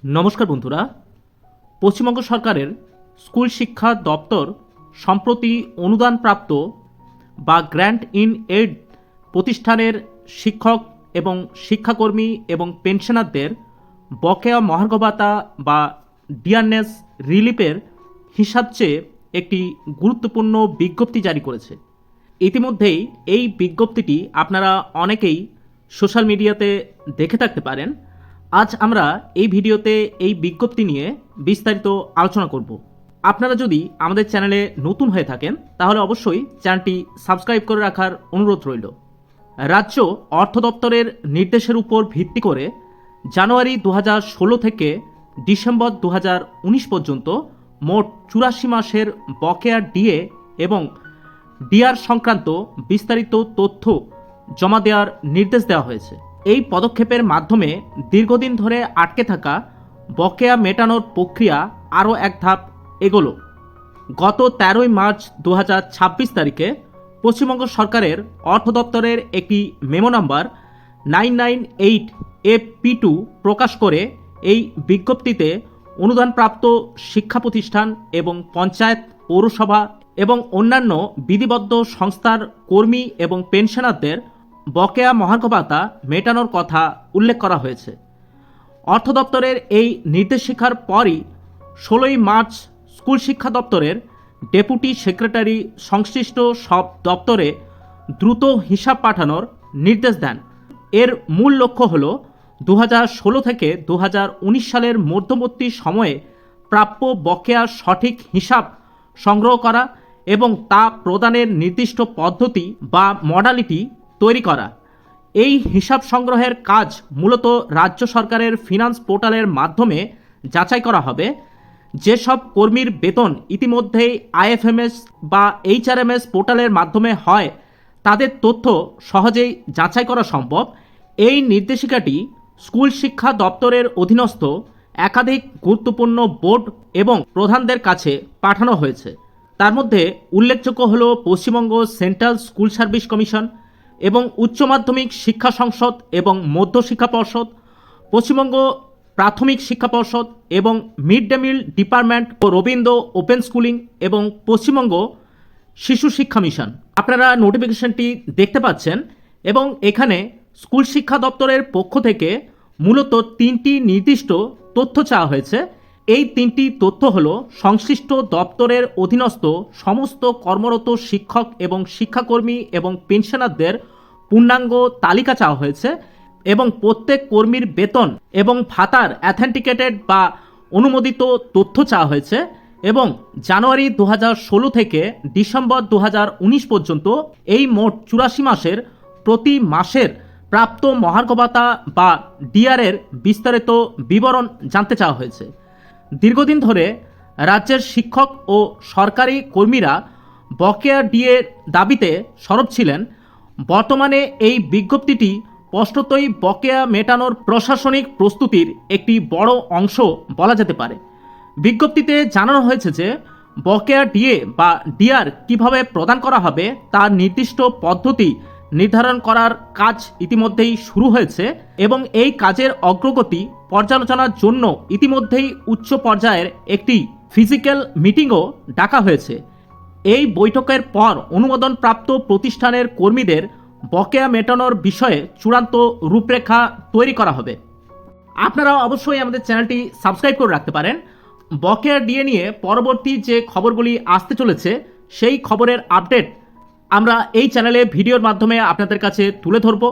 নমস্কার বন্ধুরা, পশ্চিমবঙ্গ সরকারের স্কুল শিক্ষা দপ্তর সম্প্রতি অনুদানপ্রাপ্ত বা গ্র্যান্ট ইন এইড প্রতিষ্ঠানের শিক্ষক এবং শিক্ষাকর্মী এবং পেনশনারদের বকেয়া মহার্ঘ ভাতা বা ডিয়ারনেস রিলিফের হিসাব চেয়ে একটি গুরুত্বপূর্ণ বিজ্ঞপ্তি জারি করেছে। ইতিমধ্যেই এই বিজ্ঞপ্তিটি আপনারা অনেকেই সোশ্যাল মিডিয়াতে দেখে থাকতে পারেন। আজ আমরা এই ভিডিওতে এই বিজ্ঞপ্তি নিয়ে বিস্তারিত আলোচনা করব। আপনারা যদি আমাদের চ্যানেলে নতুন হয়ে থাকেন তাহলে অবশ্যই চ্যানেলটি সাবস্ক্রাইব করে রাখার অনুরোধ রইল। রাজ্য অর্থ দপ্তরের নির্দেশের উপর ভিত্তি করে জানুয়ারি 2016 থেকে ডিসেম্বর 2019 পর্যন্ত মোট 84 মাসের বকেয়া ডিএ এবং ডিআর সংক্রান্ত বিস্তারিত তথ্য জমা দেওয়ার নির্দেশ দেওয়া হয়েছে। এই পদক্ষেপের মাধ্যমে দীর্ঘদিন ধরে আটকে থাকা বকেয়া মেটানোর প্রক্রিয়া আরও এক ধাপ এগোলো। গত 13 মার্চ 2026 তারিখে পশ্চিমবঙ্গ সরকারের অর্থ দপ্তরের একটি মেমো নাম্বার 998AP2 প্রকাশ করে এই বিজ্ঞপ্তিতে অনুদানপ্রাপ্ত শিক্ষা প্রতিষ্ঠান এবং পঞ্চায়েত, পৌরসভা এবং অন্যান্য বিধিবদ্ধ সংস্থার কর্মী এবং পেনশনারদের বকেয়া মহার্ঘ ভাতা মেটানোর কথা উল্লেখ করা হয়েছে। অর্থ দপ্তরের এই নির্দেশিকার পরই 16 মার্চ স্কুল শিক্ষা দপ্তরের ডেপুটি সেক্রেটারি সংশ্লিষ্ট সব দপ্তরে দ্রুত হিসাব পাঠানোর নির্দেশ দেন। এর মূল লক্ষ্য হল 2016 থেকে 2019 সালের মধ্যবর্তী সময়ে প্রাপ্য বকেয়ার সঠিক হিসাব সংগ্রহ করা এবং তা প্রদানের নির্দিষ্ট পদ্ধতি বা মডালিটি তৈরি করা। এই হিসাব সংগ্রহের কাজ মূলত রাজ্য সরকারের ফিনান্স পোর্টালের মাধ্যমে যাচাই করা হবে। যেসব কর্মীর বেতন ইতিমধ্যেই আইএফএমএস বা এইচআরএমএস পোর্টালের মাধ্যমে হয় তাদের তথ্য সহজেই যাচাই করা সম্ভব। এই নির্দেশিকাটি স্কুল শিক্ষা দপ্তরের অধীনস্থ একাধিক গুরুত্বপূর্ণ বোর্ড এবং প্রধানদের কাছে পাঠানো হয়েছে। তার মধ্যে উল্লেখযোগ্য হল Paschimbanga central school service commission এবং উচ্চ মাধ্যমিক শিক্ষা সংসদ এবং মধ্য শিক্ষা পর্ষদ, পশ্চিমবঙ্গ প্রাথমিক শিক্ষা পর্ষদ এবং মিড ডে মিল ডিপার্টমেন্ট ও রবীন্দ্র ওপেন স্কুলিং এবং পশ্চিমবঙ্গ শিশু শিক্ষা মিশন। আপনারা নোটিফিকেশনটি দেখতে পাচ্ছেন এবং এখানে স্কুল শিক্ষা দপ্তরের পক্ষ থেকে মূলত 3টি নির্দিষ্ট তথ্য চাওয়া হয়েছে। এই 3টি তথ্য হল সংশ্লিষ্ট দপ্তরের অধীনস্থ সমস্ত কর্মরত শিক্ষক এবং শিক্ষাকর্মী এবং পেনশনারদের পূর্ণাঙ্গ তালিকা চাওয়া হয়েছে এবং প্রত্যেক কর্মীর বেতন এবং ভাতার অ্যাথেন্টিকেটেড বা অনুমোদিত তথ্য চাওয়া হয়েছে এবং জানুয়ারি 2016 থেকে ডিসেম্বর 2019 পর্যন্ত এই মোট 84 মাসের প্রতি মাসের প্রাপ্ত মহার্ঘ ভাতা বা ডিআরের বিস্তারিত বিবরণ জানতে চাওয়া হয়েছে। দীর্ঘদিন ধরে রাজ্যের শিক্ষক ও সরকারি কর্মীরা বকেয়া ডিএর দাবিতে সরব ছিলেন। বর্তমানে এই বিজ্ঞপ্তিটি স্পষ্টতই বকেয়া মেটানোর প্রশাসনিক প্রস্তুতির একটি বড় অংশ বলা যেতে পারে। বিজ্ঞপ্তিতে জানানো হয়েছে যে বকেয়া ডিএ বা ডিআর কিভাবে প্রদান করা হবে তার নির্দিষ্ট পদ্ধতি নির্ধারণ করার কাজ ইতিমধ্যেই শুরু হয়েছে এবং এই কাজের অগ্রগতি পর্যালোচনার জন্য ইতিমধ্যেই উচ্চ পর্যায়ের একটি ফিজিক্যাল মিটিংও ডাকা হয়েছে। এই বৈঠকের পর অনুমোদনপ্রাপ্ত প্রতিষ্ঠানের কর্মীদের বকেয়া মেটানোর বিষয়ে চূড়ান্ত রূপরেখা তৈরি করা হবে। আপনারা অবশ্যই আমাদের চ্যানেলটি সাবস্ক্রাইব করে রাখতে পারেন। বকেয়া ডিএ নিয়ে পরবর্তী যে খবরগুলি আসতে চলেছে সেই খবরের আপডেট আমরা এই চ্যানেলে ভিডিওর মাধ্যমে আপনাদের কাছে তুলে ধরব।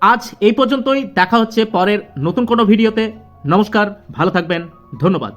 আজ এই পর্যন্তই, দেখা হচ্ছে পরের নতুন কোনো ভিডিওতে। নমস্কার, ভালো থাকবেন, ধন্যবাদ।